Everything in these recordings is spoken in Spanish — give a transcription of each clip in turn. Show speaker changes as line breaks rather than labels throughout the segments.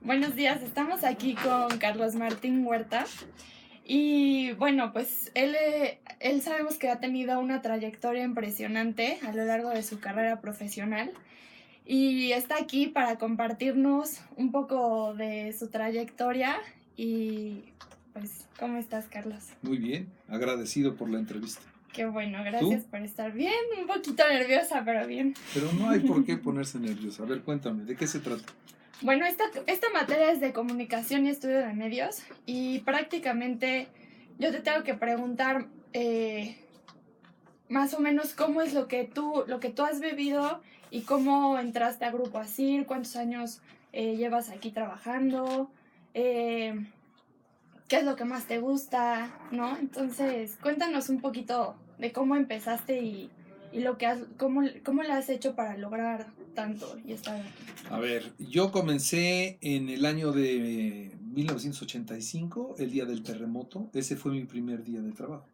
Buenos días, estamos aquí con Carlos Martín Huerta y bueno, pues él sabemos que ha tenido una trayectoria impresionante a lo largo de su carrera profesional y está aquí para compartirnos un poco de su trayectoria y pues, ¿cómo estás, Carlos?
Muy bien, agradecido por la entrevista.
Qué bueno, gracias
¿Tú?
por estar bien, un poquito nerviosa, pero bien.
Pero no hay por qué ponerse nervioso. A ver, cuéntame, ¿de qué se trata?
Bueno, esta materia es de comunicación y estudio de medios y prácticamente yo te tengo que preguntar más o menos cómo es lo que tú has vivido y cómo entraste a Grupo ASIR, cuántos años llevas aquí trabajando, eh, qué es lo que más te gusta, ¿no? Entonces, cuéntanos un poquito de cómo empezaste y lo que cómo le has hecho para lograr tanto y estar aquí.
A ver, yo comencé en el año de 1985, el día del terremoto. Ese fue mi primer día de trabajo.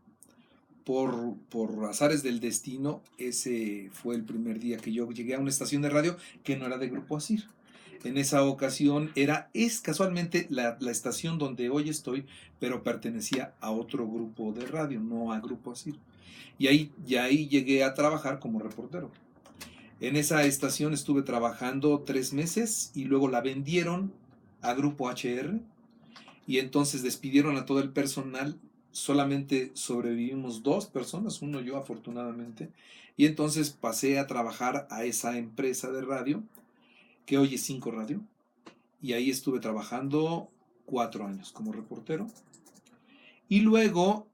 Por azares del destino, ese fue el primer día que yo llegué a una estación de radio que no era de Grupo ASIR. En esa ocasión es casualmente la estación donde hoy estoy, pero pertenecía a otro grupo de radio, no a Grupo ASIR. Y ahí llegué a trabajar como reportero. En esa estación estuve trabajando 3 meses y luego la vendieron a Grupo HR y entonces despidieron a todo el personal. Solamente sobrevivimos 2 personas, uno yo afortunadamente, y entonces pasé a trabajar a esa empresa de radio que hoy es 5 Radio, y ahí estuve trabajando 4 años como reportero. Y luego,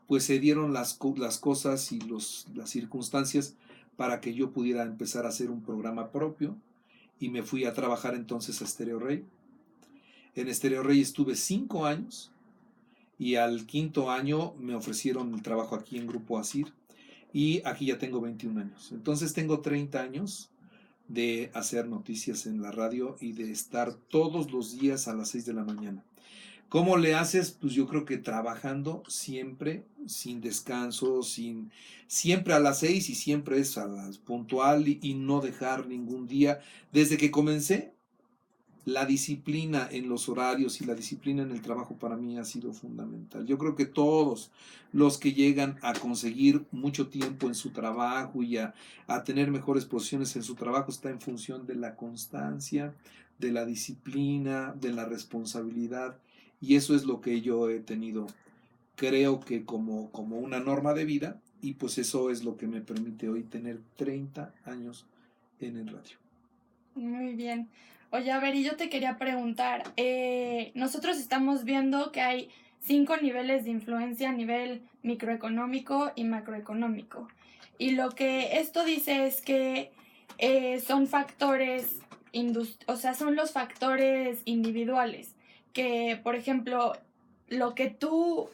pues se dieron las cosas y las circunstancias para que yo pudiera empezar a hacer un programa propio y me fui a trabajar entonces a Stereo Rey. En Stereo Rey estuve 5 años y al quinto año me ofrecieron el trabajo aquí en Grupo ASIR y aquí ya tengo 21 años. Entonces tengo 30 años de hacer noticias en la radio y de estar todos los días a las 6 de la mañana. ¿Cómo le haces? Pues yo creo que trabajando siempre, sin descanso, siempre a las 6 y siempre es a las puntual y no dejar ningún día. Desde que comencé, la disciplina en los horarios y la disciplina en el trabajo para mí ha sido fundamental. Yo creo que todos los que llegan a conseguir mucho tiempo en su trabajo y a tener mejores posiciones en su trabajo está en función de la constancia, de la disciplina, de la responsabilidad, y eso es lo que yo he tenido, creo que como una norma de vida, y pues eso es lo que me permite hoy tener 30 años en el radio.
Muy bien. Oye, a ver, y yo te quería preguntar, nosotros estamos viendo que hay 5 niveles de influencia a nivel microeconómico y macroeconómico. Y lo que esto dice es que son factores, o sea, son los factores individuales, que, por ejemplo, lo que tú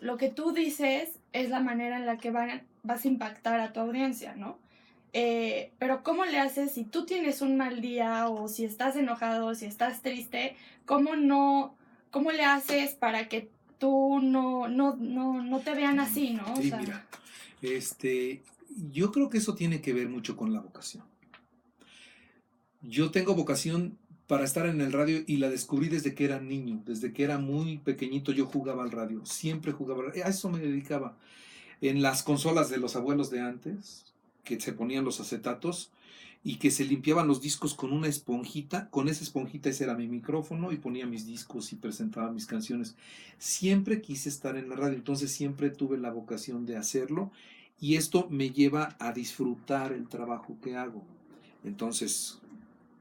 dices es la manera en la que vas a impactar a tu audiencia, ¿no? Pero ¿cómo le haces si tú tienes un mal día o si estás enojado, si estás triste? ¿Cómo le haces para que tú no te vean así, ¿no? O
Sí,
sea,
mira, este, yo creo que eso tiene que ver mucho con la vocación. Yo tengo vocación para estar en el radio y la descubrí desde que era niño, desde que era muy pequeñito yo jugaba al radio, siempre jugaba, a eso me dedicaba. En las consolas de los abuelos de antes, que se ponían los acetatos y que se limpiaban los discos con una esponjita, con esa esponjita ese era mi micrófono y ponía mis discos y presentaba mis canciones. Siempre quise estar en la radio, entonces siempre tuve la vocación de hacerlo y esto me lleva a disfrutar el trabajo que hago. Entonces,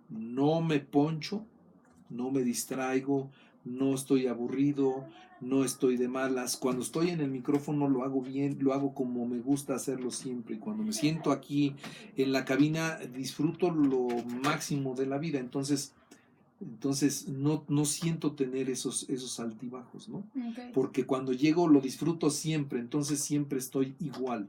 no me poncho, no me distraigo, no estoy aburrido, no estoy de malas. Cuando estoy en el micrófono lo hago bien, lo hago como me gusta hacerlo siempre. Y cuando me siento aquí en la cabina disfruto lo máximo de la vida. Entonces no siento tener esos altibajos, ¿no?
okay.
Porque cuando llego lo disfruto siempre, entonces siempre estoy igual.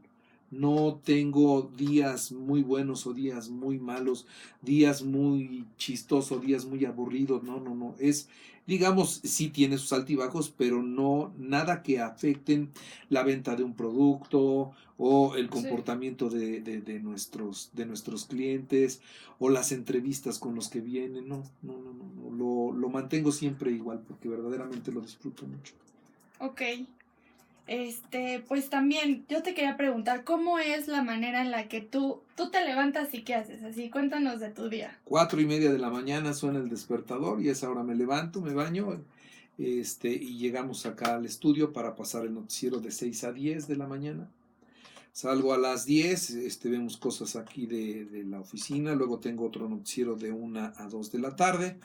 No tengo días muy buenos o días muy malos, días muy chistosos, días muy aburridos. No, no, no. Es, digamos, sí tiene sus altibajos, pero no nada que afecten la venta de un producto o el
Sí.
comportamiento de nuestros clientes o las entrevistas con los que vienen. No, no, no, no, no. Lo mantengo siempre igual porque verdaderamente lo disfruto mucho.
Ok. Pues también yo te quería preguntar, ¿cómo es la manera en la que tú te levantas y qué haces? Así, cuéntanos de tu día.
4:30 de la mañana suena el despertador y a esa hora me levanto, me baño, y llegamos acá al estudio para pasar el noticiero de 6 a 10 de la mañana. Salgo a las 10, vemos cosas aquí de la oficina, luego tengo otro noticiero de 1 a 2 de la tarde,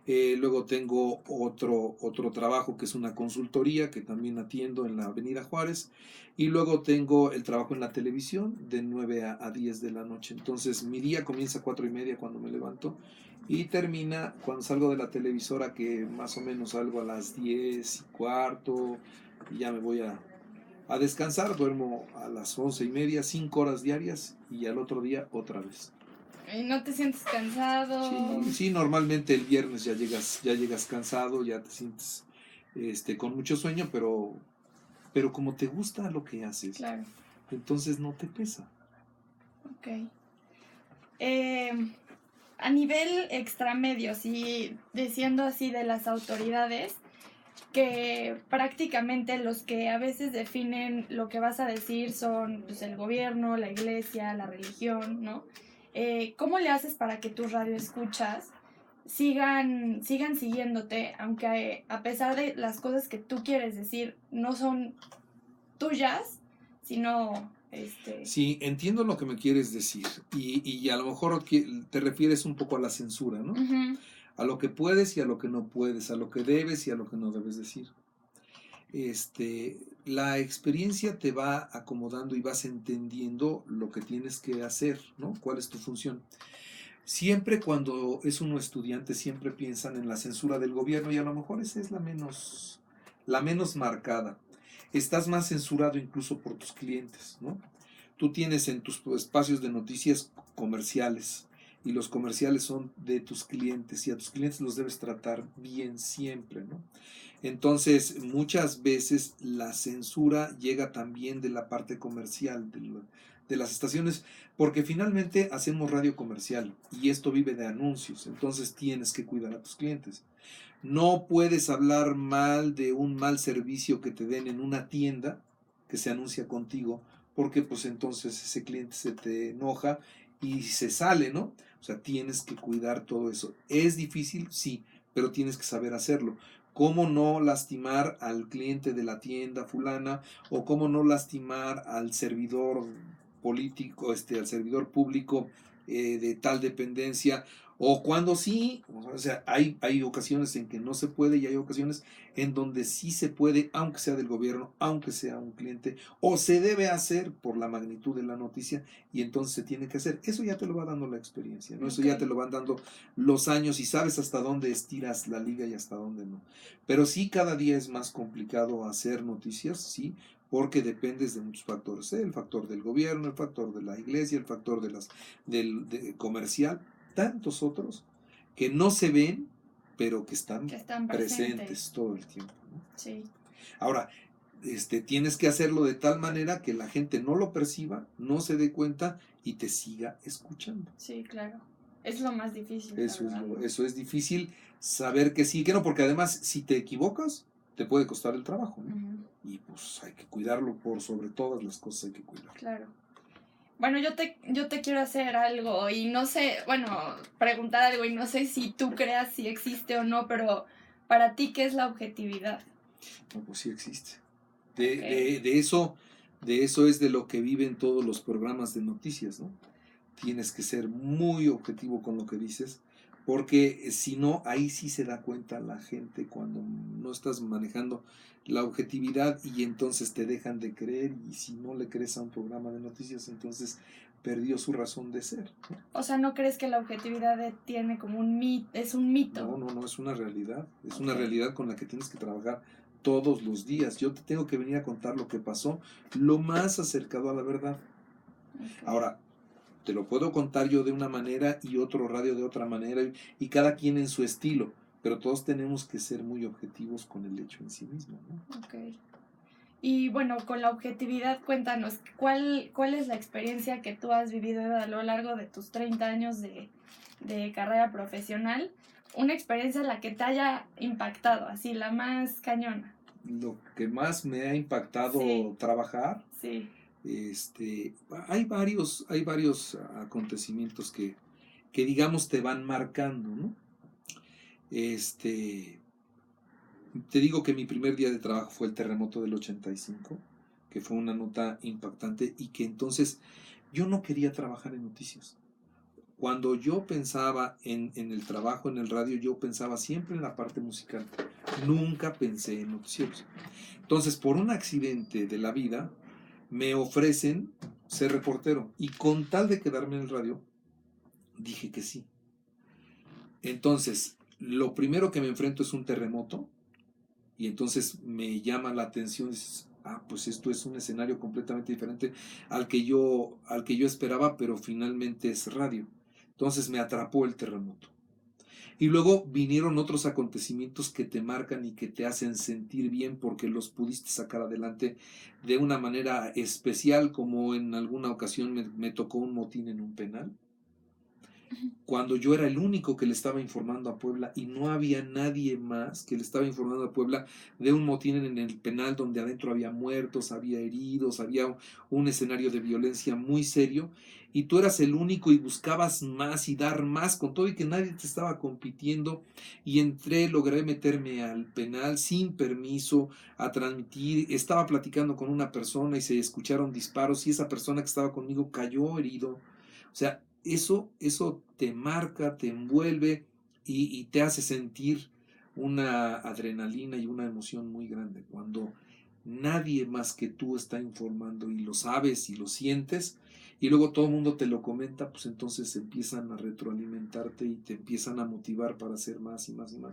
luego tengo otro trabajo que es una consultoría que también atiendo en la Avenida Juárez, y luego tengo el trabajo en la televisión de 9 a 10 de la noche. Entonces mi día comienza a 4:30 cuando me levanto y termina cuando salgo de la televisora, que más o menos salgo a las 10:15 y ya me voy a descansar. Duermo a las 11:30, 5 horas diarias, y al otro día otra vez.
¿Y no te sientes cansado?
Sí, sí, normalmente el viernes ya llegas cansado, ya te sientes con mucho sueño, pero como te gusta lo que haces,
Claro,
entonces no te pesa.
ok. Eh, a nivel extramedios y diciendo así de las autoridades, que prácticamente los que a veces definen lo que vas a decir son pues, el gobierno, la iglesia, la religión, ¿no? ¿Cómo le haces para que tus radioescuchas sigan siguiéndote, aunque a pesar de las cosas que tú quieres decir no son tuyas, sino
Sí, entiendo lo que me quieres decir, y a lo mejor te refieres un poco a la censura, ¿no?
Ujú.
A lo que puedes y a lo que no puedes, a lo que debes y a lo que no debes decir. La experiencia te va acomodando y vas entendiendo lo que tienes que hacer, ¿no? ¿Cuál es tu función? Siempre cuando es uno estudiante, siempre piensan en la censura del gobierno, y a lo mejor esa es la menos marcada. Estás más censurado incluso por tus clientes, ¿no? Tú tienes en tus espacios de noticias comerciales, y los comerciales son de tus clientes, y a tus clientes los debes tratar bien siempre, ¿no? Entonces, muchas veces la censura llega también de la parte comercial, de las estaciones, porque finalmente hacemos radio comercial y esto vive de anuncios, entonces tienes que cuidar a tus clientes. No puedes hablar mal de un mal servicio que te den en una tienda que se anuncia contigo, porque pues entonces ese cliente se te enoja y se sale, ¿no? O sea, tienes que cuidar todo eso. ¿Es difícil? Sí, pero tienes que saber hacerlo. ¿Cómo no lastimar al cliente de la tienda fulana, o cómo no lastimar al servidor político, al servidor público de tal dependencia? O cuando sí, o sea, hay ocasiones en que no se puede, y hay ocasiones en donde sí se puede, aunque sea del gobierno, aunque sea un cliente, o se debe hacer por la magnitud de la noticia, y entonces se tiene que hacer. Eso ya te lo va dando la experiencia, ¿no? Eso
Ok,
ya te lo van dando los años, y sabes hasta dónde estiras la liga y hasta dónde no. Pero sí, cada día es más complicado hacer noticias, sí, porque dependes de muchos factores, ¿eh? El factor del gobierno, el factor de la iglesia, el factor del comercial, tantos otros que no se ven, pero que están
que están presentes.
presentes todo el tiempo, ¿no?
Sí,
Ahora, tienes que hacerlo de tal manera que la gente no lo perciba, no se dé cuenta y te siga escuchando.
sí, claro. Es lo más difícil, la verdad, ¿no?
Eso es difícil, saber que sí y que no, porque además si te equivocas, te puede costar el trabajo, ¿no?
Ujú,
Y pues hay que cuidarlo, por sobre todas las cosas hay que cuidarlo.
claro. Bueno, yo te quiero hacer algo y no sé, bueno, preguntar algo y no sé si tú creas si existe o no, pero para ti, ¿qué es la objetividad?
No, pues sí existe.
Ok,
De eso es de lo que viven todos los programas de noticias, ¿no? Tienes que ser muy objetivo con lo que dices, porque si no, ahí sí se da cuenta la gente cuando no estás manejando la objetividad, y entonces te dejan de creer, y si no le crees a un programa de noticias, entonces perdió su razón de ser, ¿no?
o sea, ¿no crees que la objetividad tiene como un mito, es un mito?
No, no, no, es una realidad, es una
Ok,
realidad con la que tienes que trabajar todos los días. Yo te tengo que venir a contar lo que pasó, lo más acercado a la verdad.
Ok.
Ahora, te lo puedo contar yo de una manera y otro radio de otra manera y cada quien en su estilo, pero todos tenemos que ser muy objetivos con el hecho en sí mismo, ¿no?
Ok. Y bueno, con la objetividad, cuéntanos, ¿cuál es la experiencia que tú has vivido a lo largo de tus 30 años de carrera profesional? Una experiencia en la que te haya impactado, así, la más cañona.
Lo que más me ha impactado
Sí,
trabajar,
sí.
este, hay varios acontecimientos que digamos te van marcando, ¿no? Este, Te digo que mi primer día de trabajo fue el terremoto del 85, que fue una nota impactante y que entonces yo no quería trabajar en noticias. Cuando yo pensaba en el trabajo en el radio, yo pensaba siempre en la parte musical. Nunca pensé en noticieros. Entonces, por un accidente de la vida, me ofrecen ser reportero. Y con tal de quedarme en el radio, dije que sí. Entonces, lo primero que me enfrento es un terremoto. Y entonces me llama la atención, dices, pues esto es un escenario completamente diferente al que yo esperaba, pero finalmente es radio. Entonces me atrapó el terremoto. Y luego vinieron otros acontecimientos que te marcan y que te hacen sentir bien porque los pudiste sacar adelante de una manera especial, como en alguna ocasión me tocó un motín en un penal cuando yo era el único que le estaba informando a Puebla y no había nadie más que le estaba informando a Puebla de un motín en el penal donde adentro había muertos, había heridos, había un escenario de violencia muy serio y tú eras el único y buscabas más y dar más con todo y que nadie te estaba compitiendo y logré meterme al penal sin permiso a transmitir, estaba platicando con una persona y se escucharon disparos y esa persona que estaba conmigo cayó herido. O sea, eso te marca, te envuelve y te hace sentir una adrenalina y una emoción muy grande. Cuando nadie más que tú está informando y lo sabes y lo sientes, y luego todo el mundo te lo comenta, pues entonces empiezan a retroalimentarte y te empiezan a motivar para hacer más y más y más.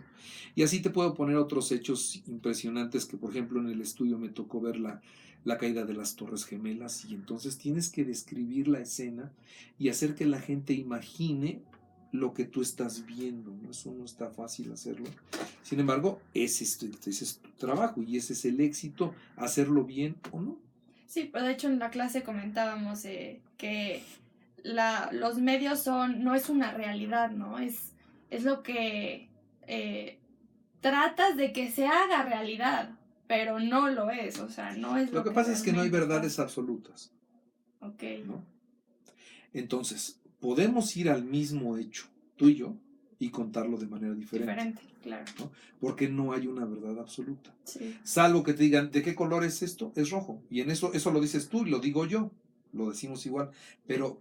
Y así te puedo poner otros hechos impresionantes que, por ejemplo, en el estudio me tocó ver la caída de las Torres Gemelas y entonces tienes que describir la escena y hacer que la gente imagine lo que tú estás viendo, ¿no? Eso no está fácil hacerlo. Sin embargo, ese es tu trabajo y ese es el éxito, hacerlo bien o no.
Sí, pero de hecho en la clase comentábamos que los medios no es una realidad, ¿no? Es lo que eh, tratas de que se haga realidad, pero no lo es, o sea, no es
Lo
lo
que
que
pasa es que no hay
realmente
verdades
pasa.
absolutas,
Ok,
¿no? Entonces, podemos ir al mismo hecho, tú y yo, y contarlo de manera diferente,
diferente, claro.
¿no? Porque no hay una verdad absoluta.
Sí,
Salvo que te digan, ¿de qué color es esto? Es rojo. Y en eso lo dices tú y lo digo yo. Lo decimos igual. Pero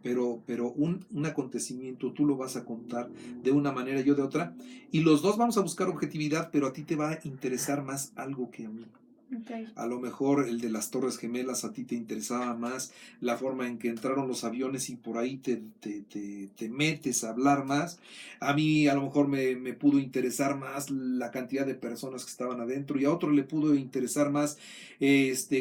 un acontecimiento tú lo vas a contar de una manera y yo de otra. Y los dos vamos a buscar objetividad, pero a ti te va a interesar más algo que a mí.
ok.
A lo mejor el de las Torres Gemelas a ti te interesaba más la forma en que entraron los aviones y por ahí te metes a hablar más. A mí a lo mejor me pudo interesar más la cantidad de personas que estaban adentro y a otro le pudo interesar más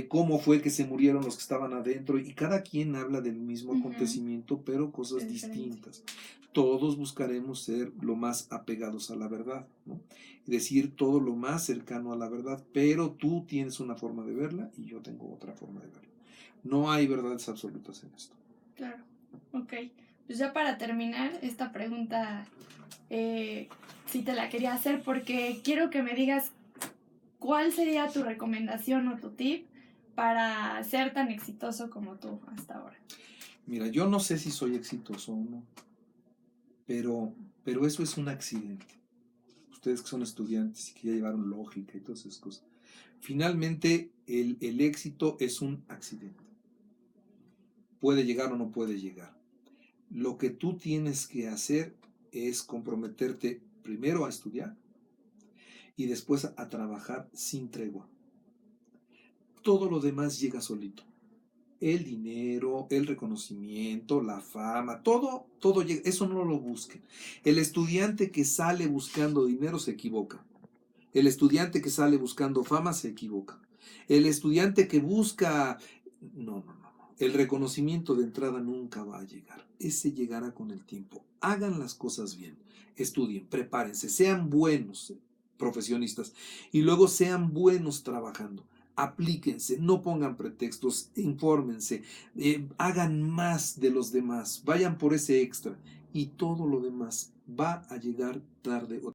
cómo fue que se murieron los que estaban adentro y cada quien habla del mismo
Ujú,
acontecimiento pero cosas
es diferente.
distintas. Todos buscaremos ser lo más apegados a la verdad, ¿no? Decir todo lo más cercano a la verdad, pero tú tienes una forma de verla y yo tengo otra forma de verla. No hay verdades absolutas en esto.
Claro, ok. Pues ya para terminar esta pregunta, sí te la quería hacer porque quiero que me digas cuál sería tu recomendación o tu tip para ser tan exitoso como tú hasta ahora.
Mira, yo no sé si soy exitoso o no, pero eso es un accidente. Ustedes que son estudiantes y que ya llevaron lógica y todas esas cosas. Finalmente, el éxito es un accidente. Puede llegar o no puede llegar. Lo que tú tienes que hacer es comprometerte primero a estudiar y después a trabajar sin tregua. Todo lo demás llega solito. El dinero, el reconocimiento, la fama, todo llega. Eso no lo busquen. El estudiante que sale buscando dinero se equivoca. El estudiante que sale buscando fama se equivoca. El estudiante que busca... No, no, no. El reconocimiento de entrada nunca va a llegar. Ese llegará con el tiempo. Hagan las cosas bien. Estudien, prepárense, sean buenos profesionistas y luego sean buenos trabajando. Aplíquense, no pongan pretextos, infórmense, hagan más de los demás, vayan por ese extra y todo lo demás va a llegar tarde o